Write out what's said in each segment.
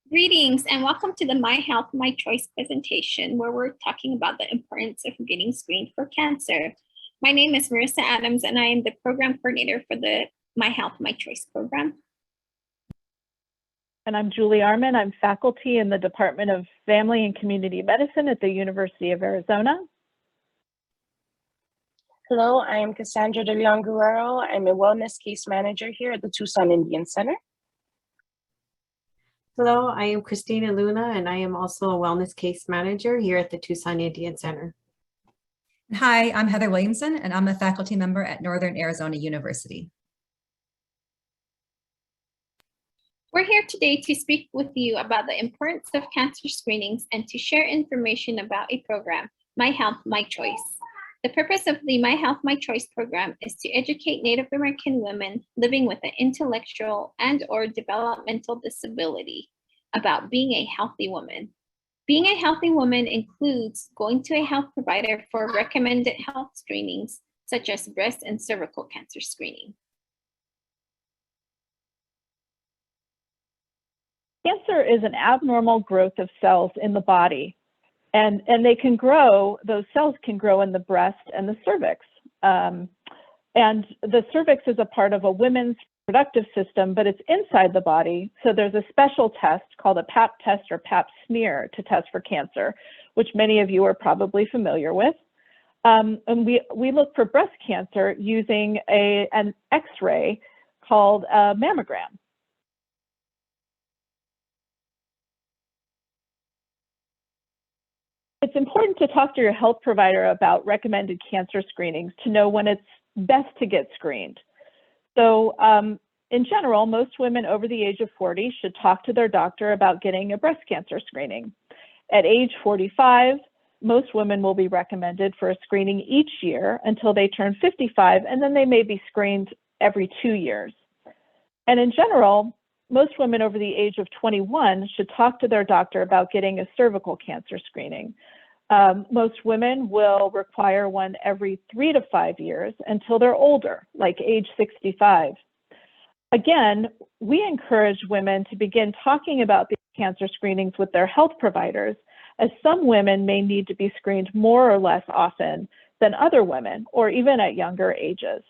Greetings and welcome to the My Health, My Choice presentation, where we're talking about the importance of getting screened for cancer. My name is Marissa Adams and I am the program coordinator for the My Health, My Choice program. And I'm Julie Arman. I'm faculty in the Department of Family and Community Medicine at the University of Arizona. Hello, I am Cassandra De Leon Guerrero. I'm a wellness case manager here at the Tucson Indian Center. Hello, I am Christina Luna, and I am also a wellness case manager here at the Tucson Indian Center. Hi, I'm Heather Williamson, and I'm a faculty member at Northern Arizona University. We're here today to speak with you about the importance of cancer screenings and to share information about a program, My Health, My Choice. The purpose of the My Health, My Choice program is to educate Native American women living with an intellectual and/or developmental disability about being a healthy woman. Being a healthy woman includes going to a health provider for recommended health screenings, such as breast and cervical cancer screening. Cancer is an abnormal growth of cells in the body. And they can grow, those cells can grow in the breast and the cervix. And the cervix is a part of a women's reproductive system, but it's inside the body. So there's a special test called a Pap test or Pap smear to test for cancer, which many of you are probably familiar with. And we look for breast cancer using an X-ray called a mammogram. It's important to talk to your health provider about recommended cancer screenings to know when it's best to get screened. So in general, most women over the age of 40 should talk to their doctor about getting a breast cancer screening. At age 45, most women will be recommended for a screening each year until they turn 55, and then they may be screened every 2 years. And in general, most women over the age of 21 should talk to their doctor about getting a cervical cancer screening. Most women will require one every 3 to 5 years until they're older, like age 65. Again, we encourage women to begin talking about these cancer screenings with their health providers, as some women may need to be screened more or less often than other women, or even at younger ages.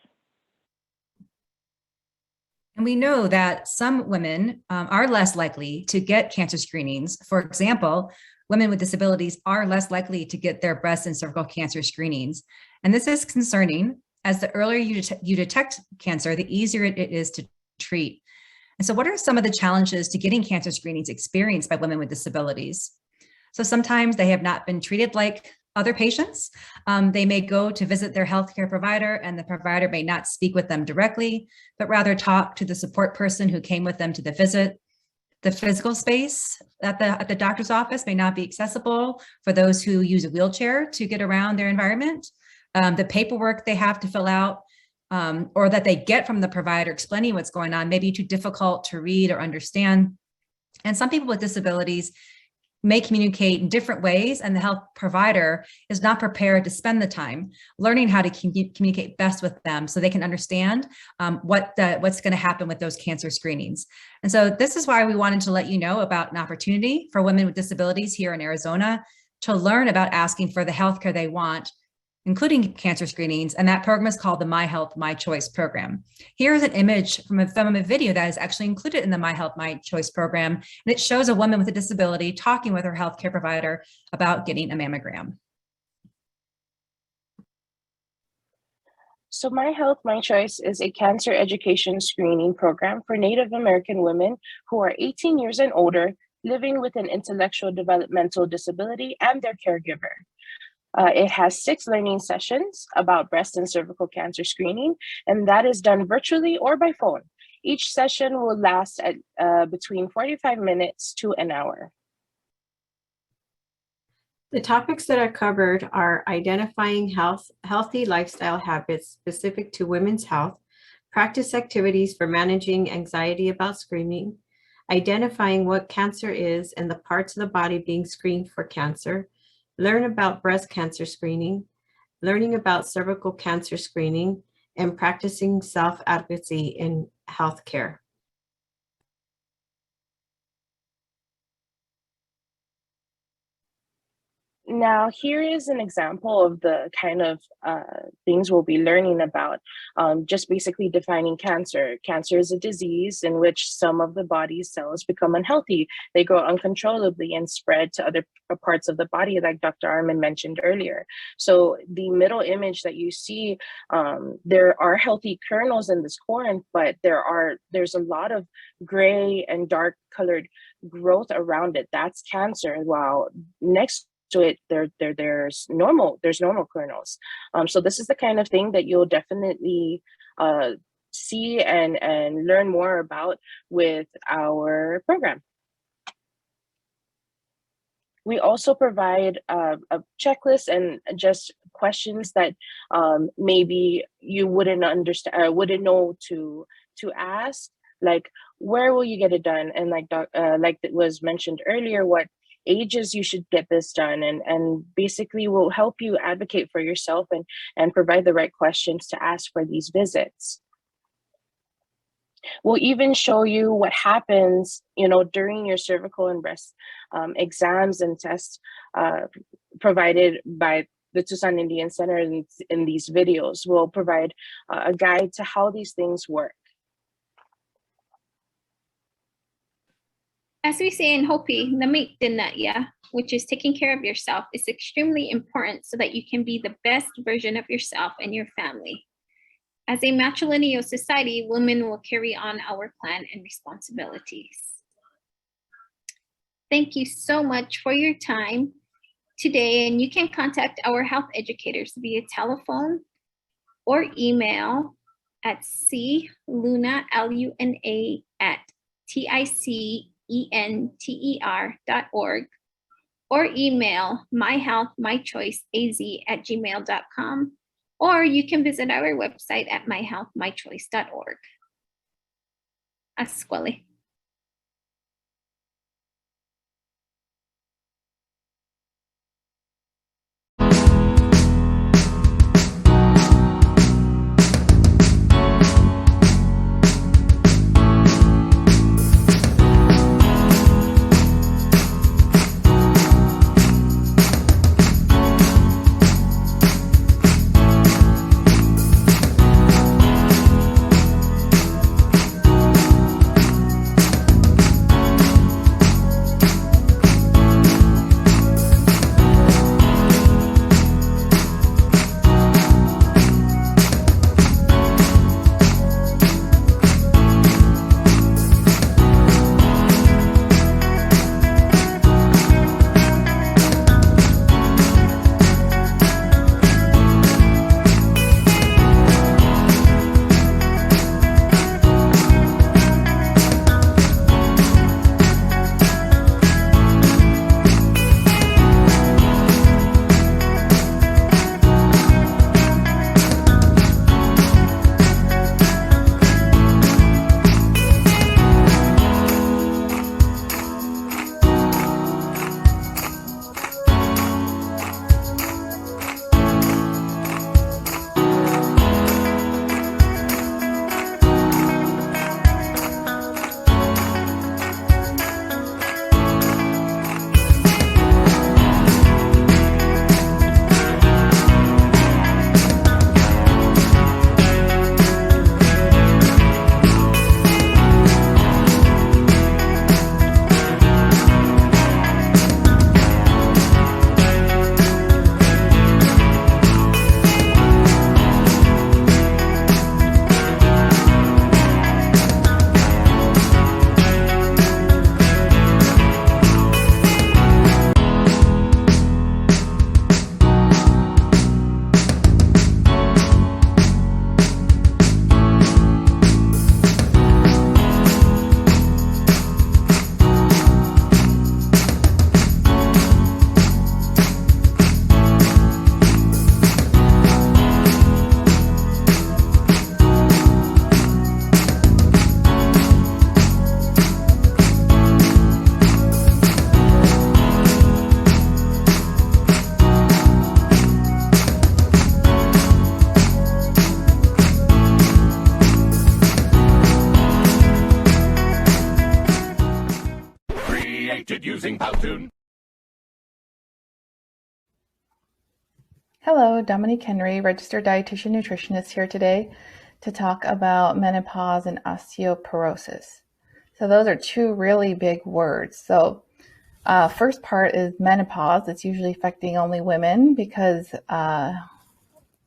And we know that some women are less likely to get cancer screenings. For example, women with disabilities are less likely to get their breast and cervical cancer screenings. And this is concerning, as the earlier you detect cancer, the easier it is to treat. And so what are some of the challenges to getting cancer screenings experienced by women with disabilities? So sometimes they have not been treated like other patients. They may go to visit their healthcare provider and the provider may not speak with them directly, but rather talk to the support person who came with them to the visit. The physical space at the doctor's office may not be accessible for those who use a wheelchair to get around their environment. The paperwork they have to fill out or that they get from the provider explaining what's going on may be too difficult to read or understand. And some people with disabilities may communicate in different ways, and the health provider is not prepared to spend the time learning how to communicate best with them so they can understand what's going to happen with those cancer screenings. And so this is why we wanted to let you know about an opportunity for women with disabilities here in Arizona to learn about asking for the healthcare they want, including cancer screenings, and that program is called the My Health, My Choice program. Here is an image from a video that is actually included in the My Health, My Choice program, and it shows a woman with a disability talking with her healthcare provider about getting a mammogram. So My Health, My Choice is a cancer education screening program for Native American women who are 18 years and older, living with an intellectual developmental disability and their caregiver. It has 6 learning sessions about breast and cervical cancer screening, and that is done virtually or by phone. Each session will last at between 45 minutes to an hour. The topics that are covered are identifying healthy lifestyle habits specific to women's health, practice activities for managing anxiety about screening, identifying what cancer is and the parts of the body being screened for cancer, learn about breast cancer screening, learning about cervical cancer screening, and practicing self-advocacy in healthcare. Now, here is an example of the kind of things we'll be learning about. Just basically defining cancer. Cancer is a disease in which some of the body's cells become unhealthy. They grow uncontrollably and spread to other parts of the body, like Dr. Arman mentioned earlier. So the middle image that you see, there are healthy kernels in this corn, but there's a lot of gray and dark colored growth around it. That's cancer. While next to it, there's normal kernels. So this is the kind of thing that you'll definitely see and learn more about with our program. We also provide a checklist and just questions that maybe you wouldn't understand, wouldn't know to ask, like where will you get it done, and like it was mentioned earlier, what ages you should get this done, and basically will help you advocate for yourself and provide the right questions to ask for these visits. We'll even show you what happens, during your cervical and breast exams and tests provided by the Tucson Indian Center in these videos. We'll provide a guide to how these things work. As we say in Hopi, namit dinaya, which is taking care of yourself, is extremely important so that you can be the best version of yourself and your family. As a matrilineal society, women will carry on our plan and responsibilities. Thank you so much for your time today, and you can contact our health educators via telephone or email at cluna, Luna, at TICENTER.org, or email myhealthmychoiceaz@gmail.com, or you can visit our website at myhealthmychoice.org. Asquale. Hello, Dominique Henry, registered dietitian nutritionist here today to talk about menopause and osteoporosis. So those are two really big words. So first part is menopause. It's usually affecting only women because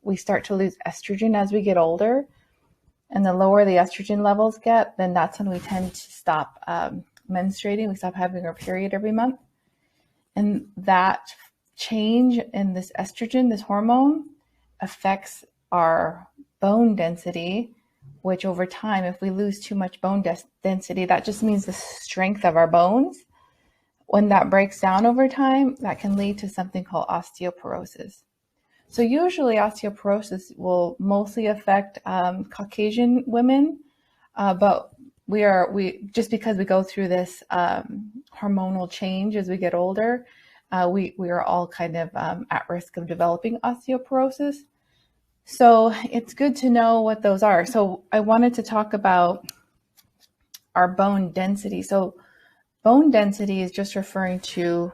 we start to lose estrogen as we get older. And the lower the estrogen levels get, then that's when we tend to stop menstruating. We stop having our period every month. And that change in this estrogen, this hormone, affects our bone density, which over time, if we lose too much bone density, that just means the strength of our bones. When that breaks down over time, that can lead to something called osteoporosis. So usually osteoporosis will mostly affect Caucasian women, but we just because we go through this hormonal change as we get older, we are all kind of at risk of developing osteoporosis. So it's good to know what those are. So I wanted to talk about our bone density. So bone density is just referring to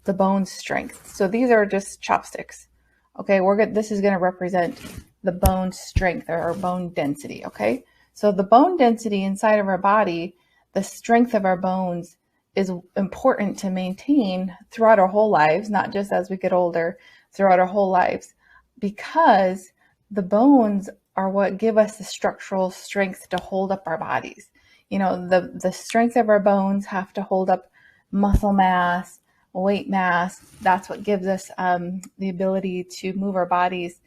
the bone strength. So these are just chopsticks. Okay, this is going to represent the bone strength or our bone density. Okay, so the bone density inside of our body, the strength of our bones is important to maintain throughout our whole lives, not just as we get older, throughout our whole lives, because the bones are what give us the structural strength to hold up our bodies. You know, the strength of our bones have to hold up muscle mass, weight mass. That's what gives us the ability to move our bodies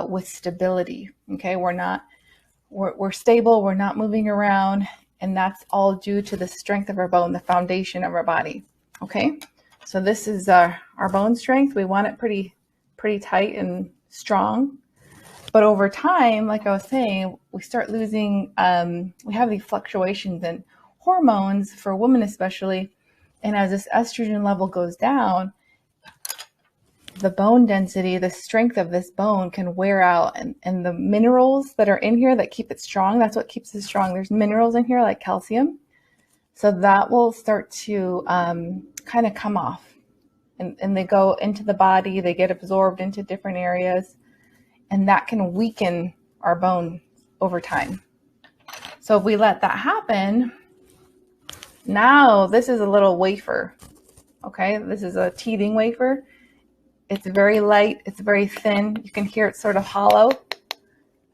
with stability. Okay, we're stable, we're not moving around, and that's all due to the strength of our bone, the foundation of our body. Okay, so this is our bone strength. We want it pretty tight and strong. But over time, like I was saying, we start losing, we have these fluctuations in hormones for women especially. And as this estrogen level goes down, the bone density, the strength of this bone can wear out. And the minerals that are in here that keep it strong, that's what keeps it strong. There's minerals in here like calcium. So that will start to kind of come off. And they go into the body, they get absorbed into different areas. And that can weaken our bone over time. So if we let that happen, now this is a little wafer. Okay, this is a teething wafer. It's very light, it's very thin. You can hear it sort of hollow.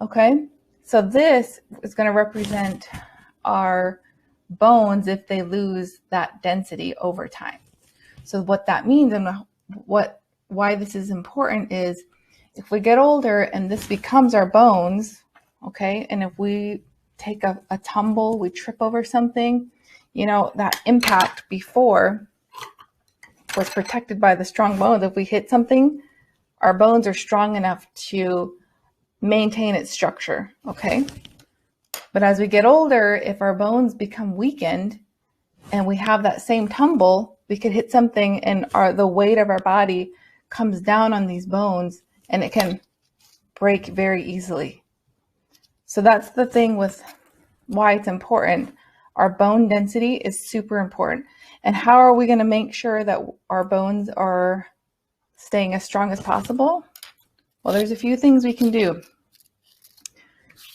Okay, so this is going to represent our bones if they lose that density over time. So what that means and why this is important is if we get older and this becomes our bones, okay, and if we take a tumble, we trip over something, you know, that impact before was protected by the strong bones. If we hit something, our bones are strong enough to maintain its structure, okay? But as we get older, if our bones become weakened and we have that same tumble, we could hit something and the weight of our body comes down on these bones and it can break very easily. So that's the thing with why it's important. Our bone density is super important. And how are we going to make sure that our bones are staying as strong as possible? Well, there's a few things we can do.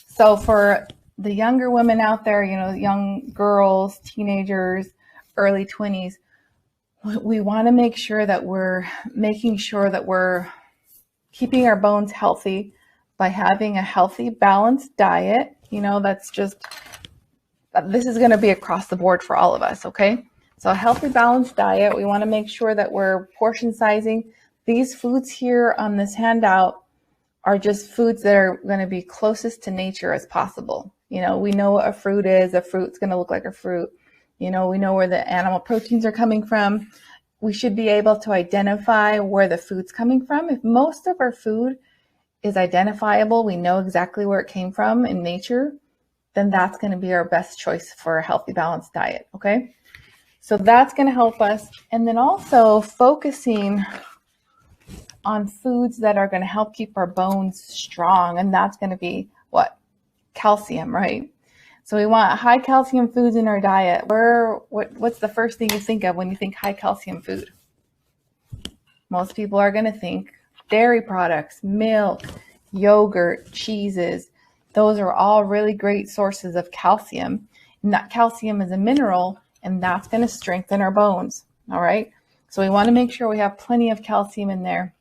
So for the younger women out there, you know, young girls, teenagers, early 20s, we want to make sure that we're keeping our bones healthy by having a healthy, balanced diet. You know, this is going to be across the board for all of us, okay? So a healthy, balanced diet. We want to make sure that we're portion sizing. These foods here on this handout are just foods that are going to be closest to nature as possible. You know, we know what a fruit is. A fruit's going to look like a fruit. You know, we know where the animal proteins are coming from. We should be able to identify where the food's coming from. If most of our food is identifiable, we know exactly where it came from in nature, then that's going to be our best choice for a healthy, balanced diet, okay? So that's going to help us. And then also focusing on foods that are going to help keep our bones strong. And that's going to be what? Calcium, right? So we want high calcium foods in our diet. What's the first thing you think of when you think high calcium food? Most people are going to think dairy products, milk, yogurt, cheeses. Those are all really great sources of calcium. And that calcium is a mineral, and that's going to strengthen our bones. All right. So we want to make sure we have plenty of calcium in there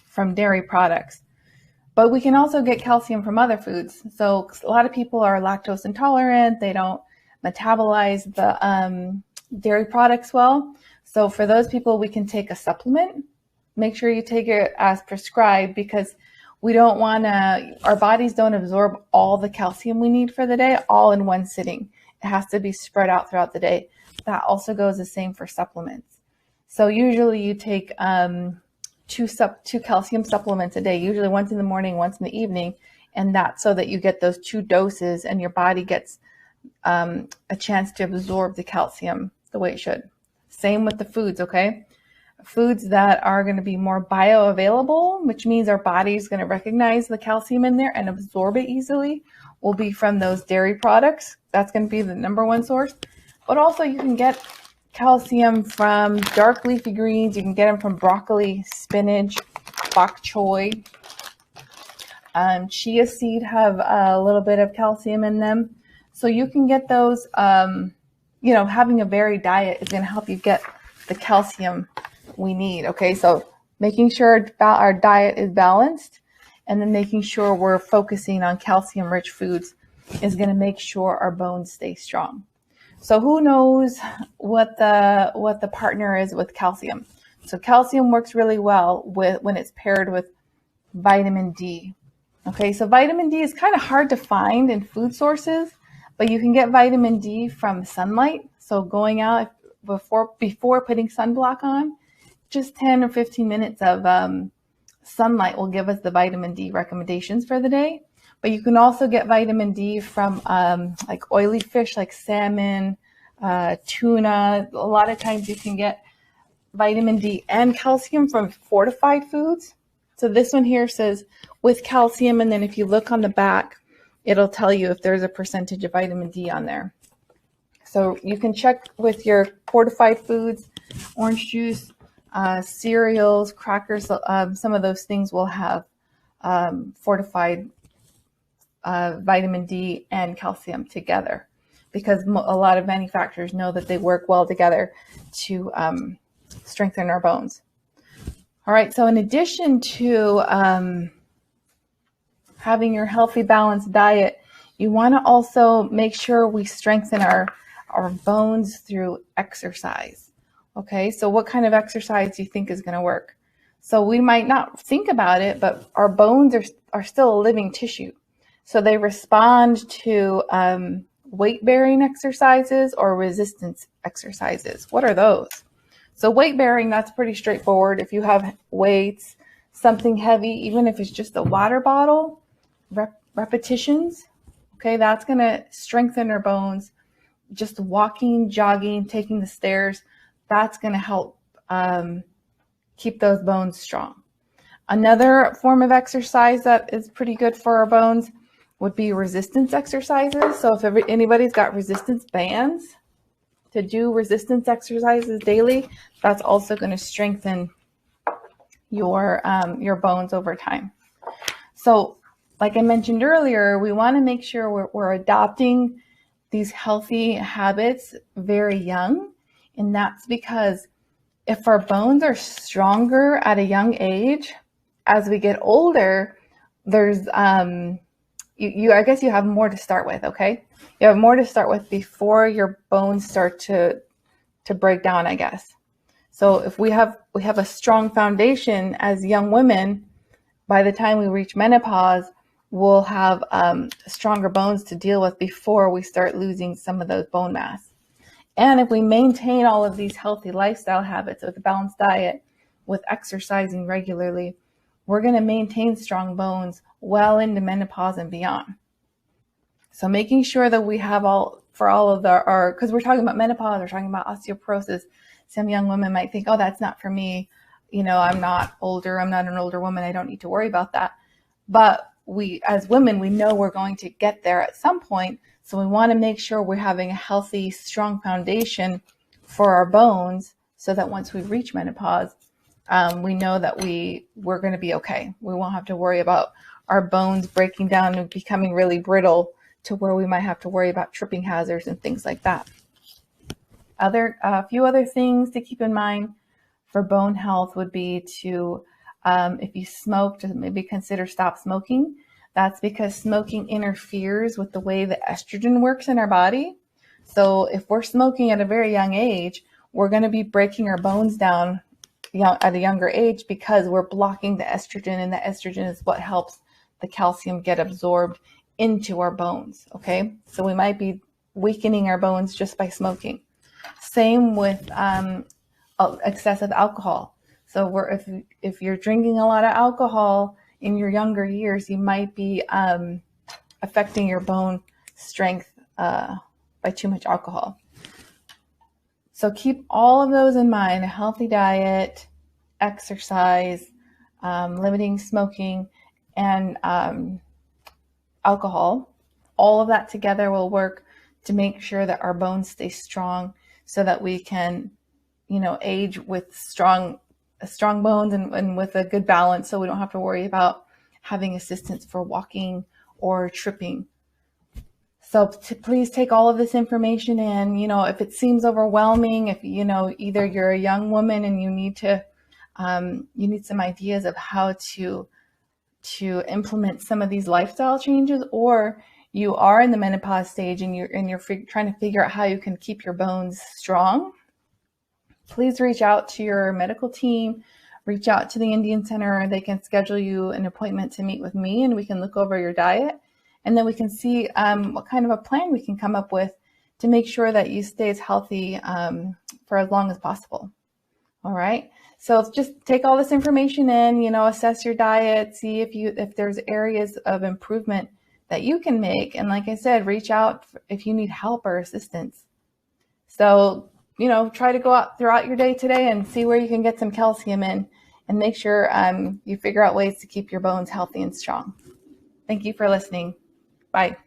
from dairy products. But we can also get calcium from other foods. So a lot of people are lactose intolerant. They don't metabolize the dairy products well. So for those people, we can take a supplement. Make sure you take it as prescribed, because we don't want to, our bodies don't absorb all the calcium we need for the day all in one sitting. It has to be spread out throughout the day. That also goes the same for supplements. So usually you take two calcium supplements a day, usually once in the morning, once in the evening, and that's so that you get those 2 doses and your body gets a chance to absorb the calcium the way it should. Same with the foods, okay? Foods that are going to be more bioavailable, which means our body is going to recognize the calcium in there and absorb it easily, will be from those dairy products. That's going to be the #1 source. But also you can get calcium from dark leafy greens. You can get them from broccoli, spinach, bok choy. Chia seed have a little bit of calcium in them. So you can get those, having a varied diet is going to help you get the calcium we need. Okay, so making sure our diet is balanced, and then making sure we're focusing on calcium-rich foods is going to make sure our bones stay strong. So who knows what the partner is with calcium? So calcium works really well when it's paired with vitamin D. Okay, so vitamin D is kind of hard to find in food sources, but you can get vitamin D from sunlight. So going out before putting sunblock on, just 10 or 15 minutes of sunlight will give us the vitamin D recommendations for the day. But you can also get vitamin D from like oily fish like salmon, tuna. A lot of times you can get vitamin D and calcium from fortified foods. So this one here says with calcium, and then if you look on the back, it'll tell you if there's a percentage of vitamin D on there. So you can check with your fortified foods, orange juice, cereals, crackers. Some of those things will have fortified vitamin D and calcium together, because a lot of manufacturers know that they work well together to strengthen our bones. All right, so in addition to having your healthy, balanced diet, you want to also make sure we strengthen our bones through exercise. Okay, so what kind of exercise do you think is going to work? So we might not think about it, but our bones are still a living tissue. So they respond to weight-bearing exercises or resistance exercises. What are those? So weight-bearing, that's pretty straightforward. If you have weights, something heavy, even if it's just a water bottle, repetitions, okay, that's going to strengthen our bones. Just walking, jogging, taking the stairs, that's going to help keep those bones strong. Another form of exercise that is pretty good for our bones would be resistance exercises. So if anybody's got resistance bands, to do resistance exercises daily, that's also going to strengthen your bones over time. So like I mentioned earlier, we want to make sure we're adopting these healthy habits very young. And that's because if our bones are stronger at a young age, as we get older, there's I guess you have more to start with, okay? You have more to start with before your bones start to break down, I guess. So if we have a strong foundation as young women, by the time we reach menopause, we'll have stronger bones to deal with before we start losing some of those bone mass. And if we maintain all of these healthy lifestyle habits with a balanced diet, with exercising regularly, we're going to maintain strong bones well into menopause and beyond. So making sure that we have all of our, because we're talking about menopause, we're talking about osteoporosis. Some young women might think, oh, that's not for me. I'm not older. I'm not an older woman. I don't need to worry about that. But we, as women, we know we're going to get there at some point. So we want to make sure we're having a healthy, strong foundation for our bones so that once we reach menopause, we know that we're going to be okay. We won't have to worry about our bones breaking down and becoming really brittle to where we might have to worry about tripping hazards and things like that. A few other things to keep in mind for bone health would be to, if you smoke, to maybe consider stop smoking. That's because smoking interferes with the way the estrogen works in our body. So if we're smoking at a very young age, we're going to be breaking our bones down at a younger age because we're blocking the estrogen, and the estrogen is what helps the calcium get absorbed into our bones. Okay, so we might be weakening our bones just by smoking. Same with excessive alcohol. So if you're drinking a lot of alcohol in your younger years, you might be affecting your bone strength by too much alcohol. So keep all of those in mind: a healthy diet, exercise, limiting smoking, and alcohol. All of that together will work to make sure that our bones stay strong so that we can, age with strong bones and with a good balance, so we don't have to worry about having assistance for walking or tripping. So please take all of this information in. If it seems overwhelming, if either you're a young woman and you need some ideas of how to implement some of these lifestyle changes, or you are in the menopause stage and you're trying to figure out how you can keep your bones strong, please reach out to your medical team, reach out to the Indian Center. They can schedule you an appointment to meet with me, and we can look over your diet, and then we can see what kind of a plan we can come up with to make sure that you stay as healthy for as long as possible. All right. So just take all this information in, assess your diet, see if there's areas of improvement that you can make. And like I said, reach out if you need help or assistance. So, try to go out throughout your day today and see where you can get some calcium in, and make sure you figure out ways to keep your bones healthy and strong. Thank you for listening. Bye.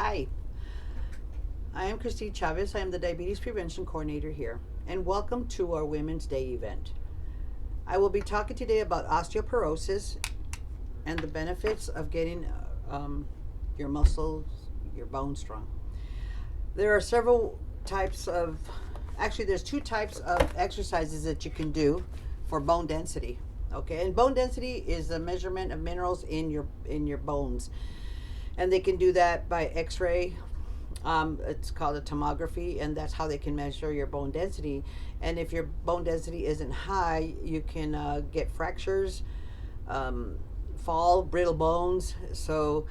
Hi, I am Christine Chavez. I am the Diabetes Prevention Coordinator here, and welcome to our Women's Day event. I will be talking today about osteoporosis and the benefits of getting your muscles, your bones strong. There are several types of, actually there's two types of exercises that you can do for bone density. Okay, and bone density is a measurement of minerals in your bones, and they can do that by X-ray. It's called a tomography, and that's how they can measure your bone density. And if your bone density isn't high, you can get fractures, fall, brittle bones. So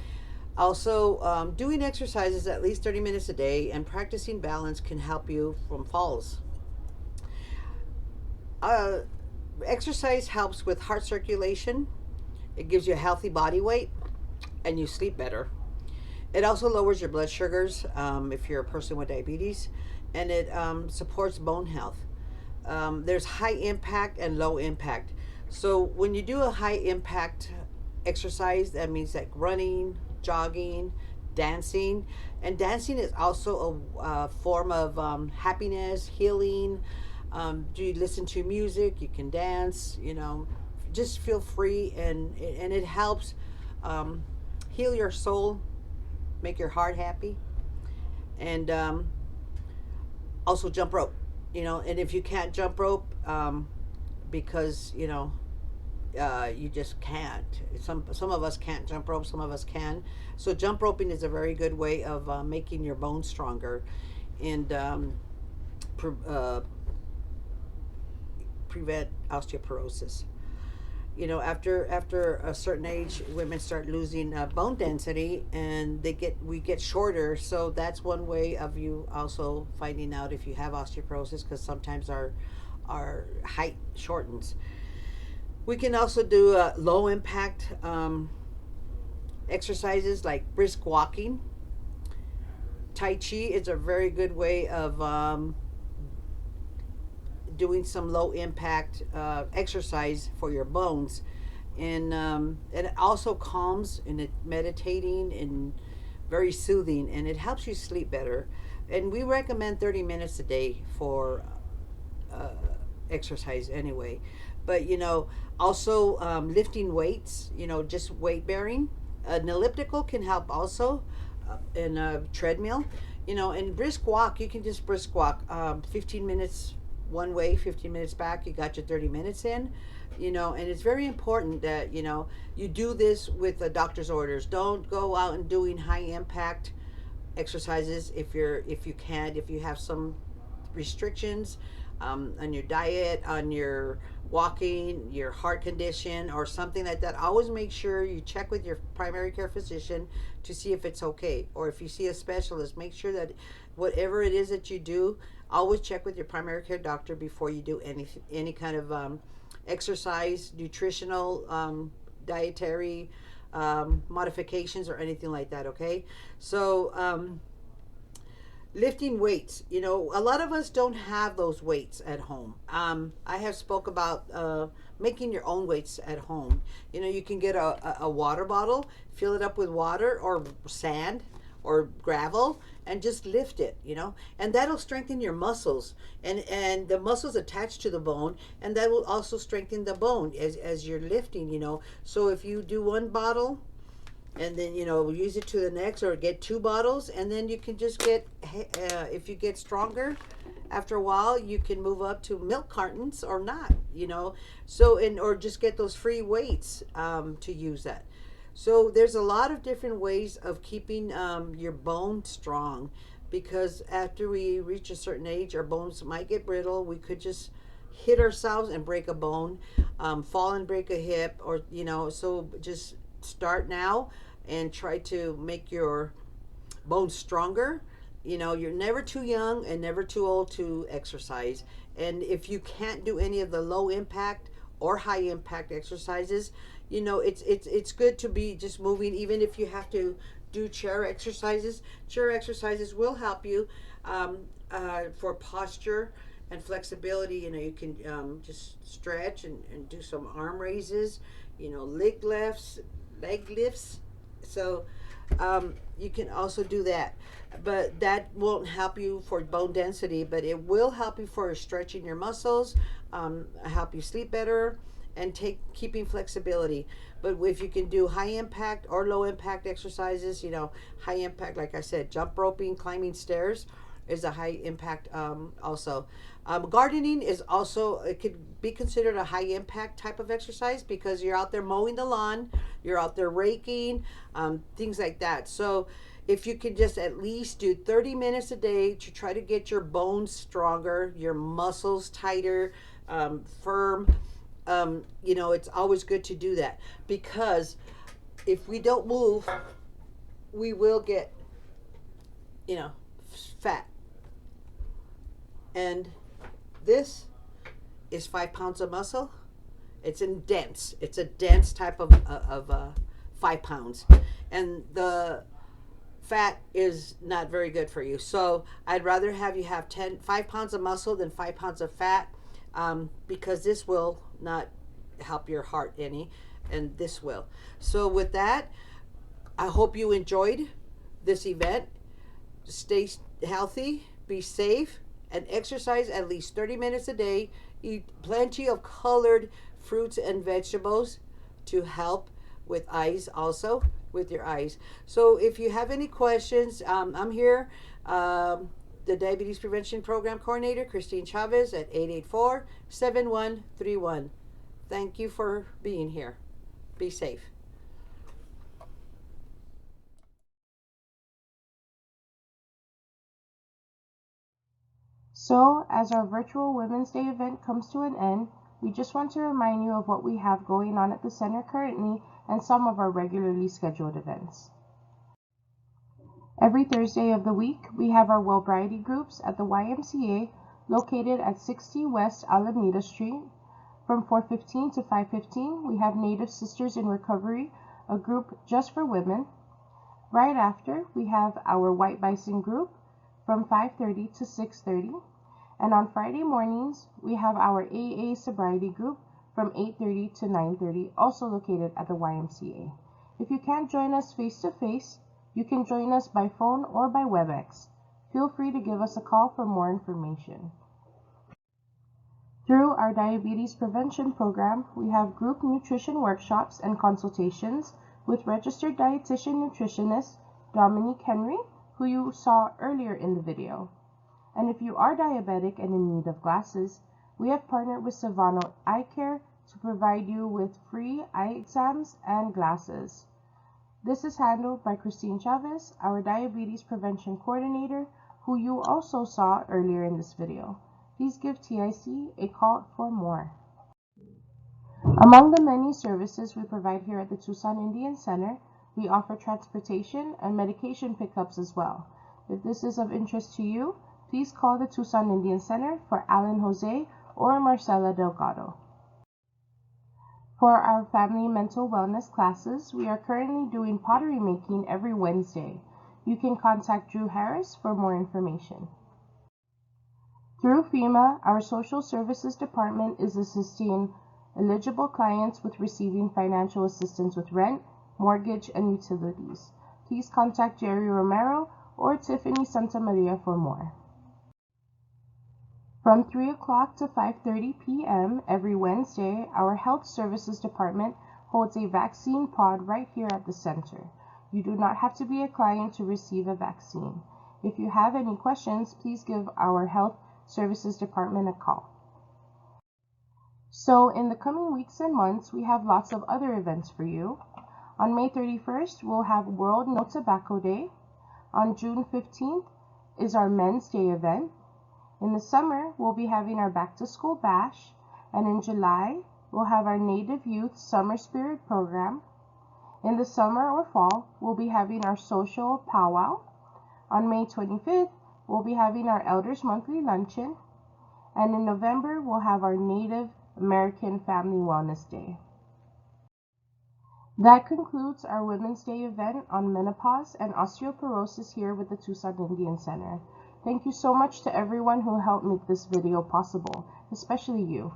also, doing exercises at least 30 minutes a day and practicing balance can help you from falls. Uh, Exercise helps with heart circulation. It gives you a healthy body weight, and you sleep better. It also lowers your blood sugars if you're a person with diabetes, and it supports bone health. There's high impact and low impact. So when you do a high impact exercise, that means like running, jogging, dancing. And dancing is also a form of happiness, healing. Do you listen to music? You can dance, just feel free, and it helps heal your soul, make your heart happy. And also jump rope, and if you can't jump rope because you just can't, some of us can't jump rope, some of us can. So jump roping is a very good way of making your bones stronger, and prevent osteoporosis. After a certain age, women start losing bone density, and we get shorter. So that's one way of you also finding out if you have osteoporosis, because sometimes our height shortens. We can also do low impact exercises like brisk walking. Tai Chi is a very good way of doing some low impact exercise for your bones, and it also calms, and it meditating and very soothing, and it helps you sleep better. And we recommend 30 minutes a day for uh, exercise anyway. But also lifting weights, just weight bearing. An elliptical can help also, in a treadmill. And brisk walk, you can just brisk walk 15 minutes one way, 15 minutes back, you got your 30 minutes in. And it's very important that you do this with the doctor's orders. Don't go out and doing high impact exercises if you have some restrictions on your diet, on your walking, your heart condition, or something like that. Always make sure you check with your primary care physician to see if it's okay. Or if you see a specialist, make sure that whatever it is that you do, always check with your primary care doctor before you do any kind of exercise, nutritional, dietary modifications, or anything like that. Okay, so lifting weights, a lot of us don't have those weights at home. I have spoke about making your own weights at home. You can get a water bottle, fill it up with water or sand or gravel, and just lift it, and that'll strengthen your muscles, and the muscles attached to the bone, and that will also strengthen the bone as you're lifting. So if you do one bottle, and then use it to the next, or get two bottles, and then you can just get if you get stronger after a while, you can move up to milk cartons or not, so, or just get those free weights to use that. So there's a lot of different ways of keeping your bone strong, because after we reach a certain age, our bones might get brittle. We could just hit ourselves and break a bone, fall and break a hip, or so just start now and try to make your bones stronger. You're never too young and never too old to exercise. And if you can't do any of the low impact or high impact exercises, it's good to be just moving. Even if you have to do chair exercises, will help you for posture and flexibility. You can just stretch and do some arm raises, leg lifts. So you can also do that. But that won't help you for bone density, but it will help you for stretching your muscles, help you sleep better, and keeping flexibility. But if you can do high impact or low impact exercises, high impact, like I said, jump roping, climbing stairs is a high impact also. Gardening is also, it could be considered a high impact type of exercise because you're out there mowing the lawn, you're out there raking, things like that. So if you could just at least do 30 minutes a day to try to get your bones stronger, your muscles tighter, firm, it's always good to do that because if we don't move, we will get, fat. And this is 5 pounds of muscle. It's dense. It's a dense type of 5 pounds. And the fat is not very good for you. So I'd rather have you have 5 pounds of muscle than 5 pounds of fat, because this will not help your heart any, and this will. So with that, I hope you enjoyed this event. Stay healthy, be safe, and exercise at least 30 minutes a day. Eat plenty of colored fruits and vegetables to help with eyes, also with your eyes. So if you have any questions, I'm here, the Diabetes Prevention Program Coordinator, Christine Chavez, at 884-7131. Thank you for being here. Be safe. So, as our virtual Women's Day event comes to an end, we just want to remind you of what we have going on at the center currently and some of our regularly scheduled events. Every Thursday of the week, we have our Wellbriety groups at the YMCA located at 60 West Alameda Street. From 4:15 to 5:15, we have Native Sisters in Recovery, a group just for women. Right after, we have our White Bison group from 5:30 to 6:30. And on Friday mornings, we have our AA sobriety group from 8:30 to 9:30, also located at the YMCA. If you can't join us face to face, you can join us by phone or by WebEx. Feel free to give us a call for more information. Through our diabetes prevention program, we have group nutrition workshops and consultations with registered dietitian nutritionist Dominique Henry, who you saw earlier in the video. And if you are diabetic and in need of glasses, we have partnered with Savano Eye Care to provide you with free eye exams and glasses. This is handled by Christine Chavez, our Diabetes Prevention Coordinator, who you also saw earlier in this video. Please give TIC a call for more. Among the many services we provide here at the Tucson Indian Center, we offer transportation and medication pickups as well. If this is of interest to you, please call the Tucson Indian Center for Alan Jose or Marcela Delgado. For our family mental wellness classes, we are currently doing pottery making every Wednesday. You can contact Drew Harris for more information. Through FEMA, our social services department is assisting eligible clients with receiving financial assistance with rent, mortgage, and utilities. Please contact Jerry Romero or Tiffany Santamaria for more. From 3 o'clock to 5:30 p.m. every Wednesday, our Health Services Department holds a vaccine pod right here at the center. You do not have to be a client to receive a vaccine. If you have any questions, please give our Health Services Department a call. So in the coming weeks and months, we have lots of other events for you. On May 31st, we'll have World No Tobacco Day. On June 15th is our Men's Day event. In the summer, we'll be having our Back to School Bash, and in July, we'll have our Native Youth Summer Spirit Program. In the summer or fall, we'll be having our Social Powwow. On May 25th, we'll be having our Elders Monthly Luncheon, and in November, we'll have our Native American Family Wellness Day. That concludes our Women's Day event on menopause and osteoporosis here with the Tucson Indian Center. Thank you so much to everyone who helped make this video possible, especially you.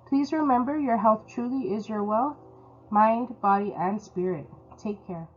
Please remember, your health truly is your wealth, mind, body, and spirit. Take care.